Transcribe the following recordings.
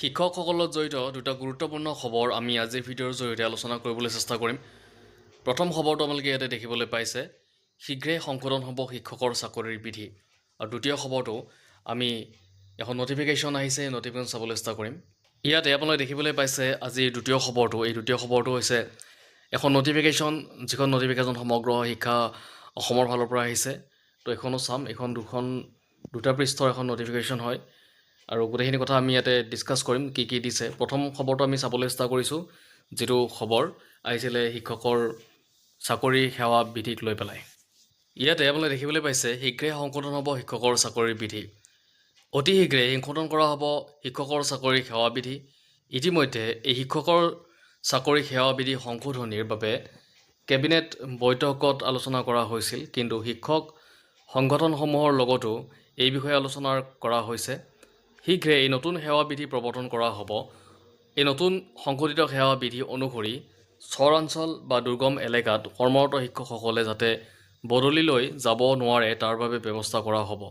শিক্ষকসকলৰ জড়িত দুটা গুৰুত্বপূৰ্ণ খবৰ আমি আজিৰ ভিডিঅ'ৰ জৰিয়তে আলোচনা কৰিবলৈ চেষ্টা কৰিম। প্ৰথম খবৰটো আপোনালোকে ইয়াতে দেখিবলৈ পাইছে, শীঘ্ৰেই সংশোধন হ'ব শিক্ষকৰ চাকৰিৰ বিধি। আৰু দ্বিতীয় খবৰটো আমি এখন নটিফিকেশ্যন আহিছে, নটিফিকেশ্যন চাবলৈ চেষ্টা কৰিম। ইয়াতে আপোনালোকে দেখিবলৈ পাইছে আজিৰ দ্বিতীয় খবৰটো, এই দ্বিতীয় খবৰটো হৈছে এখন নটিফিকেশ্যন, যিখন নটিফিকেশ্যন সমগ্ৰ শিক্ষা অসমৰ ফালৰ পৰা আহিছে। তো এইখনো চাম, এইখন দুটা পৃষ্ঠৰ এখন নটিফিকেশ্যন হয় আৰু গোটেইখিনি কথা আমি ইয়াতে ডিছকাছ কৰিম, কি কি দিছে। প্ৰথম খবৰটো আমি চাবলৈ চেষ্টা কৰিছোঁ, যিটো খবৰ আহিছিলে শিক্ষকৰ চাকৰি সেৱা বিধিক লৈ পেলাই। ইয়াতে আপোনালোকে দেখিবলৈ পাইছে, শীঘ্ৰেই সংশোধন হ'ব শিক্ষকৰ চাকৰিৰ বিধি। অতি শীঘ্ৰেই সংশোধন কৰা হ'ব শিক্ষকৰ চাকৰি সেৱা বিধি। ইতিমধ্যে এই শিক্ষকৰ চাকৰি সেৱা বিধি সংশোধনীৰ বাবে কেবিনেট বৈঠকত আলোচনা কৰা হৈছিল, কিন্তু শিক্ষক সংগঠনসমূহৰ লগতো এই বিষয়ে আলোচনা কৰা হৈছে। শীঘ্ৰে এই নতুন সেৱা বিধি প্ৰৱৰ্তন কৰা হ'ব। এই নতুন সংশোধিত সেৱা বিধি অনুসৰি চৰাঞ্চল বা দুৰ্গম এলেকাত কৰ্মৰত শিক্ষকসকলে যাতে বদলিলৈ যাব নোৱাৰে তাৰ বাবে ব্যৱস্থা কৰা হ'ব।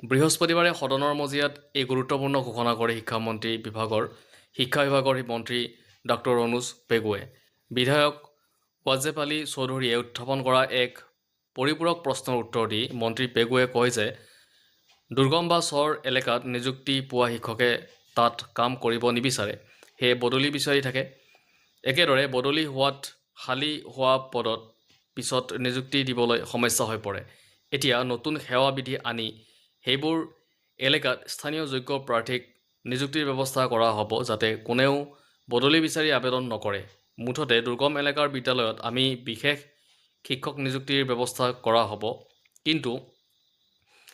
বৃহস্পতিবাৰে সদনৰ মজিয়াত এই গুৰুত্বপূৰ্ণ ঘোষণা কৰে শিক্ষা বিভাগৰ মন্ত্ৰী ডক্টৰ অনুজ পেগুৱে। বিধায়ক ৱাজেব আলী চৌধুৰীয়ে উত্থাপন কৰা এক পৰিপূৰক প্ৰশ্নৰ উত্তৰ দি মন্ত্ৰী পেগুৱে কয় যে দুৰ্গম বা চৰ এলেকাত নিযুক্তি পোৱা শিক্ষকে তাত কাম কৰিব নিবিচাৰে, সেয়ে বদলি বিচাৰি থাকে। একেদৰে বদলি হোৱাত খালী হোৱা পদত পিছত নিযুক্তি দিবলৈ সমস্যা হৈ পৰে। এতিয়া নতুন সেৱা বিধি আনি সেইবোৰ এলেকাত স্থানীয় যোগ্য প্ৰাৰ্থীক নিযুক্তিৰ ব্যৱস্থা কৰা হ'ব, যাতে কোনেও বদলি বিচাৰি আবেদন নকৰে। মুঠতে দুৰ্গম এলেকাৰ বিদ্যালয়ত আমি বিশেষ শিক্ষক নিযুক্তিৰ ব্যৱস্থা কৰা হ'ব, কিন্তু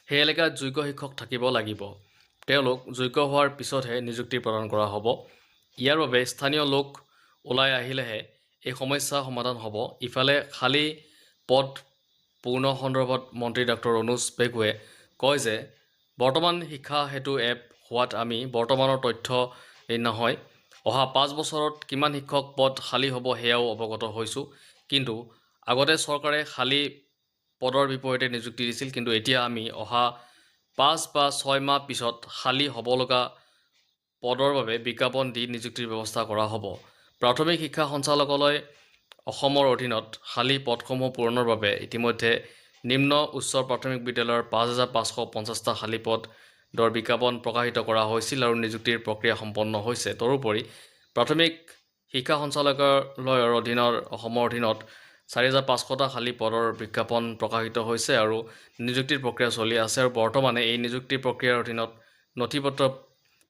সেই এলেকাত যোগ্য শিক্ষক থাকিব লাগিব। তেওঁলোক যোগ্য হোৱাৰ পিছতহে নিযুক্তি প্ৰদান কৰা হ'ব। ইয়াৰ বাবে স্থানীয় লোক ওলাই আহিলেহে এই সমস্যা সমাধান হ'ব। ইফালে খালী পদ পূৰ্ণ সন্দৰ্ভত মন্ত্ৰী ডক্টৰ অনুজ পেগুৱে কয় যে বৰ্তমান শিক্ষা সেতু এপ হোৱাত আমি বৰ্তমানৰ তথ্য নহয়, অহা 5 বছৰত কিমান শিক্ষক পদ খালী হ'ব সেয়াও অৱগত হৈছোঁ। কিন্তু আগতে চৰকাৰে খালী পদৰ বিপৰীতে নিযুক্তি দিছিল, কিন্তু এতিয়া আমি অহা 5 বা 6 মাহ পিছত খালী হ'ব লগা পদৰ বাবে বিজ্ঞাপন দি নিযুক্তিৰ ব্যৱস্থা কৰা হ'ব। প্ৰাথমিক শিক্ষা সঞ্চালকালয় অসমৰ অধীনত খালী পদসমূহ পূৰণৰ বাবে ইতিমধ্যে নিম্ন উচ্চ প্ৰাথমিক বিদ্যালয়ৰ 5,550টা খালী পদৰ বিজ্ঞাপন প্ৰকাশিত কৰা হৈছিল আৰু নিযুক্তিৰ প্ৰক্ৰিয়া সম্পন্ন হৈছে। তদুপৰি প্ৰাথমিক শিক্ষা সঞ্চালকালয়ৰ অসমৰ অধীনত 4,500টা খালী পদৰ বিজ্ঞাপন প্ৰকাশিত হৈছে আৰু নিযুক্তিৰ প্ৰক্ৰিয়া চলি আছে। আৰু বৰ্তমানে এই নিযুক্তিৰ প্ৰক্ৰিয়াৰ অধীনত নথিপত্ৰ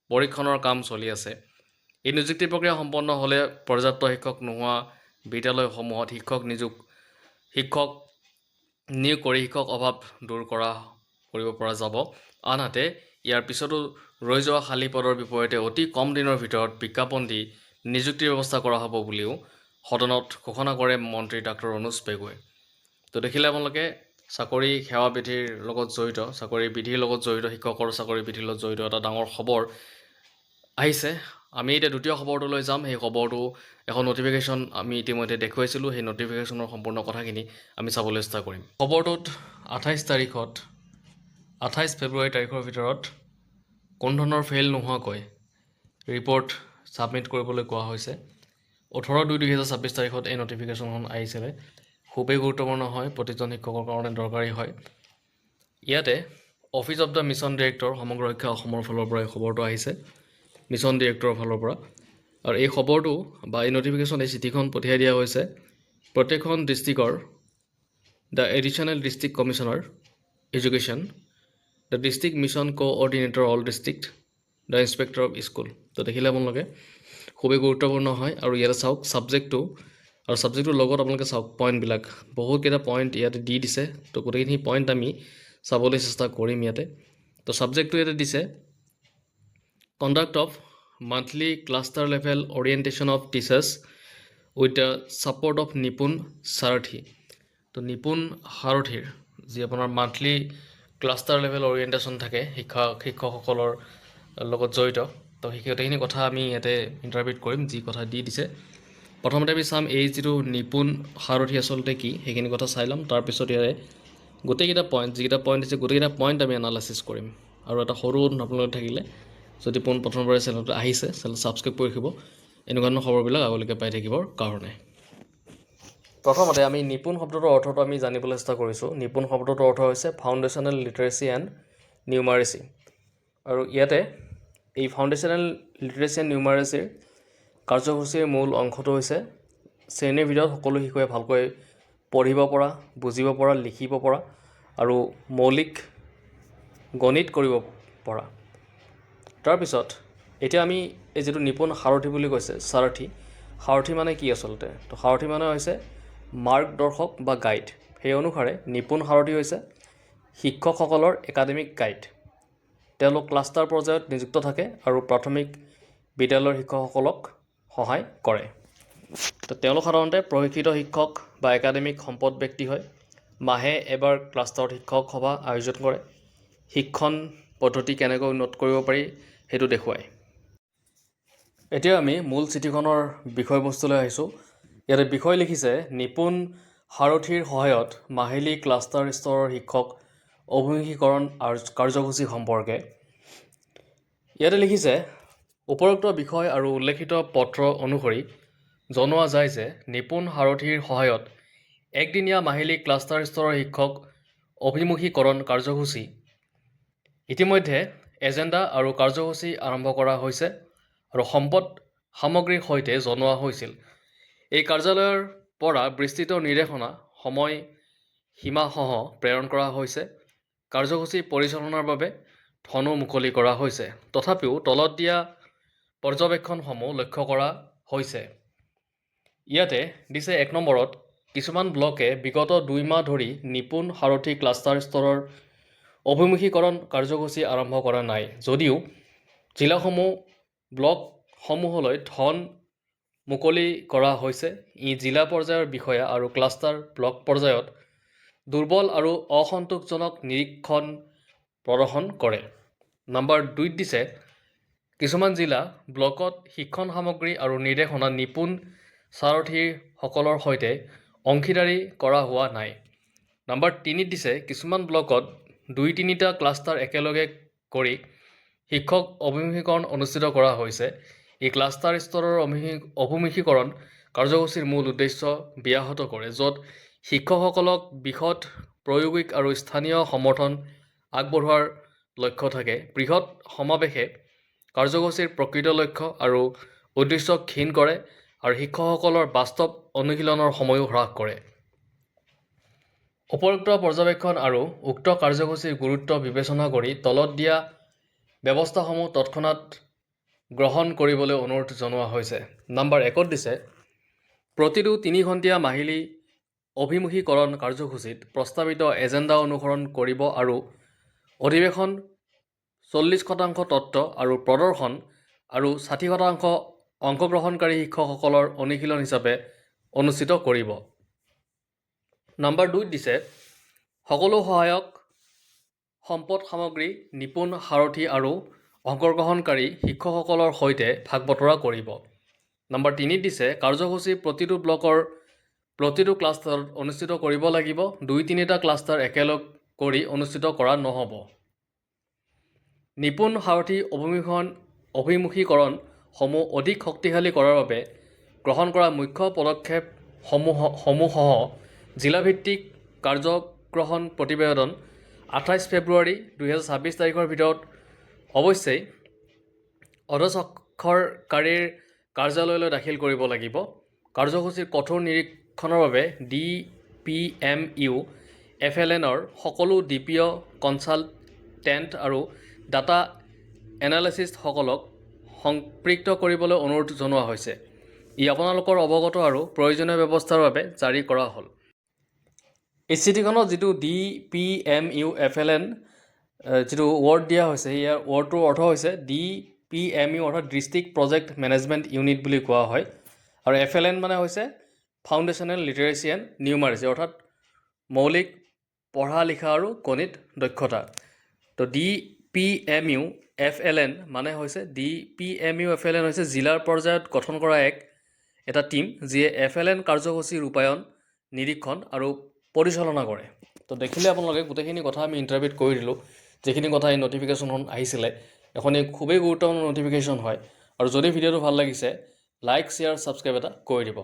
পৰীক্ষণৰ কাম চলি আছে। এই নিযুক্তি প্ৰক্ৰিয়া সম্পন্ন হ'লে পৰ্যাপ্ত শিক্ষক নোহোৱা বিদ্যালয়সমূহত শিক্ষক নিয়োগ কৰি শিক্ষক অভাৱ দূৰ কৰিব পৰা যাব। আনহাতে ইয়াৰ পিছতো ৰৈ যোৱা খালী পদৰ বিপৰীতে অতি কম দিনৰ ভিতৰত বিজ্ঞাপন দি নিযুক্তিৰ ব্যৱস্থা কৰা হ'ব বুলিও সদনত ঘোষণা কৰে মন্ত্ৰী ডক্টৰ অনুজ পেগুৱে। তো দেখিলে আপোনালোকে চাকৰি সেৱা বিধিৰ লগত জড়িত, চাকৰি বিধিৰ লগত জড়িত, শিক্ষকৰ চাকৰি বিধিৰ লগত জড়িত এটা ডাঙৰ খবৰ আহিছে। আমি এতিয়া দ্বিতীয় খবৰটোলৈ যাম। সেই খবৰটো এখন নটিফিকেশ্যন আমি ইতিমধ্যে দেখুৱাইছিলোঁ, সেই নটিফিকেশ্যনৰ সম্পূৰ্ণ কথাখিনি আমি চাবলৈ চেষ্টা কৰিম। খবৰটোত 28 ফেব্ৰুৱাৰী তাৰিখৰ ভিতৰত কোনো ধৰণৰ ফেইল নোহোৱাকৈ ৰিপৰ্ট ছাবমিট কৰিবলৈ কোৱা হৈছে। 18/2/2026 তাৰিখত এই নটিফিকেশ্যনখন আহিছিলে। খুবেই গুৰুত্বপূৰ্ণ হয়, প্ৰতিজন শিক্ষকৰ কাৰণে দৰকাৰী হয়। ইয়াতে office of the mission director সমগ্ৰ শিক্ষা অসমৰ ফালৰ পৰা এই খবৰটো আহিছে, মিছন ডিৰেক্টৰৰ ফালৰ পৰা। আৰু এই খবৰটো বা এই নটিফিকেশ্যন, এই চিঠিখন পঠিয়াই দিয়া হৈছে প্ৰত্যেকখন ডিষ্ট্ৰিক্টৰ the additional district commissioner education, the district mission coordinator all district, the inspector of school. তো দেখিলে আপোনালোকে খুবেই গুৰুত্বপূৰ্ণ হয়। আৰু ইয়াতে চাওক ছাবজেক্টটো, আৰু ছাবজেক্টটোৰ লগত আপোনালোকে চাওক পইণ্টবিলাক, বহুতকেইটা পইণ্ট ইয়াতে দি দিছে। তো গোটেইখিনি পইণ্ট আমি চাবলৈ চেষ্টা কৰিম ইয়াতে। তো ছাবজেক্টটো ইয়াতে দিছে conduct of monthly cluster level orientation of teachers with the support of নিপুণ সাৰথী। তো নিপুণ সাৰথীৰ যি আপোনাৰ মান্থলি ক্লাষ্টাৰ লেভেল অৰিয়েণ্টেশ্যন থাকে শিক্ষকসকলৰ লগত জড়িত, তো গোটেইখিনি কথা আমি ইয়াতে ইণ্টাৰপ্ৰিট কৰিম, যি কথা দি দিছে। প্ৰথমতে আমি চাম এই যিটো নিপুণ সাৰথী আচলতে কি, সেইখিনি কথা চাই ল'ম। তাৰপিছত ইয়াৰে গোটেইকেইটা পইণ্ট, যিকেইটা পইণ্ট দিছে গোটেইকেইটা পইণ্ট আমি এনালাইচিছ কৰিম। আৰু এটা সৰু আপোনালোকে থাকিলে যদি পোনপ্ৰথমবাৰে চেনেলটো আহিছে চেনেল ছাবস্ক্ৰাইব কৰি ৰাখিব এনেকুৱা ধৰণৰ খবৰবিলাক আগলৈকে পাই থাকিবৰ কাৰণে। প্ৰথমতে আমি নিপুণ শব্দটোৰ অৰ্থটো আমি জানিবলৈ চেষ্টা কৰিছোঁ। নিপুণ শব্দটোৰ অৰ্থ হৈছে ফাউণ্ডেশ্যনেল লিটাৰেচি এণ্ড নিউমাৰেচি। আৰু ইয়াতে এই ফাউণ্ডেশ্যনেল লিটাৰেচি এণ্ড নিউমাৰেচিৰ কাৰ্যসূচীৰ মূল অংশটো হৈছে শ্ৰেণীৰ ভিতৰত সকলো শিশুৱে ভালকৈ পঢ়িব পৰা, বুজিব পৰা, লিখিব পৰা আৰু মৌলিক গণিত কৰিব পৰা। তাৰপিছত এতিয়া আমি এই যিটো নিপুণ সাৰথি বুলি কৈছে সাৰথি, সাৰথি মানে কি আচলতে? তো সাৰথি মানে হৈছে মাৰ্গদৰ্শক বা গাইড। সেই অনুসাৰে নিপুণ সাৰথি হৈছে শিক্ষকসকলৰ একাডেমিক গাইড। তেওঁলোক ক্লাষ্টাৰ পৰ্যায়ত নিযুক্ত থাকে আৰু প্ৰাথমিক বিদ্যালয়ৰ শিক্ষকসকলক সহায় কৰে। তো তেওঁলোক সাধাৰণতে প্ৰশিক্ষিত শিক্ষক বা একাডেমিক সম্পদ ব্যক্তি হয়। মাহে এবাৰ ক্লাষ্টাৰত শিক্ষক সভা আয়োজন কৰে। শিক্ষণ পদ্ধতি কেনেকৈ উন্নত কৰিব পাৰি সেইটো দেখুৱায়। এতিয়া আমি মূল চিঠিখনৰ বিষয়বস্তুলৈ আহিছোঁ। ইয়াতে বিষয় লিখিছে নিপুণ সাৰথিৰ সহায়ত মাহিলী ক্লাষ্টাৰ স্তৰৰ শিক্ষক অভিমুখীকৰণ কাৰ্যসূচী সম্পৰ্কে। ইয়াতে লিখিছে উপৰোক্ত বিষয় আৰু উল্লেখিত পত্ৰ অনুসৰি জনোৱা যায় যে নিপুণ সাৰথিৰ সহায়ত একদিনীয়া মাহিলী ক্লাষ্টাৰ স্তৰৰ শিক্ষক অভিমুখীকৰণ কাৰ্যসূচী ইতিমধ্যে এজেণ্ডা আৰু কাৰ্যসূচী আৰম্ভ কৰা হৈছে আৰু সম্পদ সামগ্ৰীৰ সৈতে জনোৱা হৈছিল। এই কাৰ্যালয়ৰ পৰা বিস্তৃত নিৰ্দেশনা সময় সীমাসহ প্ৰেৰণ কৰা হৈছে। কাৰ্যসূচী পৰিচালনাৰ বাবে ধনো মুকলি কৰা হৈছে। তথাপিও তলত দিয়া পৰ্যবেক্ষণসমূহ লক্ষ্য কৰা হৈছে। ইয়াতে দিছে ১ নম্বৰত কিছুমান ব্লকে বিগত ২ মাহ ধৰি নিপুণ সাৰথি ক্লাষ্টাৰ স্তৰৰ অভিমুখীকৰণ কাৰ্যসূচী আৰম্ভ কৰা নাই যদিও জিলাসমূহ ব্লকসমূহলৈ ধন মুকলি কৰা হৈছে। ই জিলা পৰ্যায়ৰ বিষয়া আৰু ক্লাষ্টাৰ ব্লক পৰ্যায়ত দুৰ্বল আৰু অসন্তোষজনক নিৰীক্ষণ প্ৰদৰ্শন কৰে। নম্বৰ ২ত দিছে কিছুমান জিলা ব্লকত শিক্ষণ সামগ্ৰী আৰু নিৰ্দেশনা নিপুণ সাৰথিসকলৰ সৈতে অংশীদাৰী কৰা হোৱা নাই। নম্বৰ ৩ত দিছে কিছুমান ব্লকত ২-৩টা ক্লাষ্টাৰ একেলগে কৰি শিক্ষক অভিমুখীকৰণ অনুষ্ঠিত কৰা হৈছে। এই ক্লাষ্টাৰ স্তৰৰ অভিমুখীকৰণ কাৰ্যসূচীৰ মূল উদ্দেশ্য ব্যাহত কৰে, য'ত শিক্ষকসকলক বিশদ প্ৰায়োগিক আৰু স্থানীয় সমৰ্থন আগবঢ়োৱাৰ লক্ষ্য থাকে। বৃহৎ সমাৱেশে কাৰ্যসূচীৰ প্ৰকৃত লক্ষ্য আৰু উদ্দেশ্য ক্ষীণ কৰে আৰু শিক্ষকসকলৰ বাস্তৱ অনুশীলনৰ সময়ো হ্ৰাস কৰে। উপৰোক্ত পৰ্যবেক্ষণ আৰু উক্ত কাৰ্যসূচীৰ গুৰুত্ব বিবেচনা কৰি তলত দিয়া ব্যৱস্থাসমূহ তৎক্ষণাত গ্ৰহণ কৰিবলৈ অনুৰোধ জনোৱা হৈছে। নম্বৰ ১ত দিছে প্ৰতিটো ৩ ঘণ্টীয়া মাহিলী অভিমুখীকৰণ কাৰ্যসূচীত প্ৰস্তাৱিত এজেণ্ডা অনুসৰণ কৰিব আৰু অধিৱেশন 40% তত্ত্ব আৰু প্ৰদৰ্শন আৰু 60% অংশগ্ৰহণকাৰী শিক্ষকসকলৰ অনুশীলন হিচাপে অনুষ্ঠিত কৰিব। নম্বৰ ২ত দিছে সকলো সহায়ক সম্পদ সামগ্ৰী নিপুণ সাৰথি আৰু অংশগ্ৰহণকাৰী শিক্ষকসকলৰ সৈতে ভাগ বতৰা কৰিব। নম্বৰ ৩ত দিছে কাৰ্যসূচী প্ৰতিটো ব্লকৰ প্ৰতিটো ক্লাষ্টাৰত অনুষ্ঠিত কৰিব লাগিব। ২-৩টা ক্লাষ্টাৰ একেলগ কৰি অনুষ্ঠিত কৰা নহ'ব। নিপুণ সাৰথি অভিমুখীকৰণসমূহ অধিক শক্তিশালী কৰাৰ বাবে গ্ৰহণ কৰা মুখ্য পদক্ষেপসমূহসহ জিলাভিত্তিক কাৰ্যগ্ৰহণ প্ৰতিবেদন ২৮ ফেব্ৰুৱাৰী ২০২৬ তাৰিখৰ ভিতৰত অৱশ্যেই অধ্যক্ষকাৰীৰ কাৰ্যালয়লৈ দাখিল কৰিব লাগিব। কাৰ্যসূচীৰ কঠোৰ নিৰীক্ষণৰ বাবে DPMU FLNৰ সকলো DPO কনচালটেণ্ট আৰু ডাটা এনালিষ্টিসকলক সম্পৃক্ত কৰিবলৈ অনুৰোধ জনোৱা হৈছে। ই আপোনালোকৰ অৱগত আৰু প্ৰয়োজনীয় ব্যৱস্থাৰ বাবে জাৰি কৰা হ'ল। এই চিঠিখনত যিটো DPMU FLN যিটো ৱৰ্ড দিয়া হৈছে, ইয়াৰ ৱৰ্ডটোৰ অৰ্থ হৈছে DPMU অৰ্থাৎ ডিষ্ট্ৰিক্ট প্ৰজেক্ট মেনেজমেণ্ট ইউনিট বুলি কোৱা হয়। আৰু FLN মানে হৈছে ফাউণ্ডেশ্যনেল লিটাৰেচি এণ্ড নিউমাৰেচি অৰ্থাৎ মৌলিক পঢ়া লিখা আৰু গণিত দক্ষতা। তো DPMU FLN মানে হৈছে DPMU FLN হৈছে জিলাৰ পৰ্যায়ত গঠন কৰা এটা টীম যিয়ে FLN কাৰ্যসূচী ৰূপায়ণ, নিৰীক্ষণ আৰু পৰিচালনা কৰে। তো দেখিলে আপোনালোকে গোটেইখিনি কথা আমি ইণ্টাৰভিউত কৰি দিলোঁ। যিখিনি কথা এই নটিফিকেশ্যনখন আহিছিলে এখন এই খুবেই গুৰুত্বপূৰ্ণ ন'টিফিকেশ্যন হয় আৰু যদি ভিডিঅ'টো ভাল লাগিছে লাইক শ্বেয়াৰ ছাবস্ক্ৰাইব এটা কৰি দিব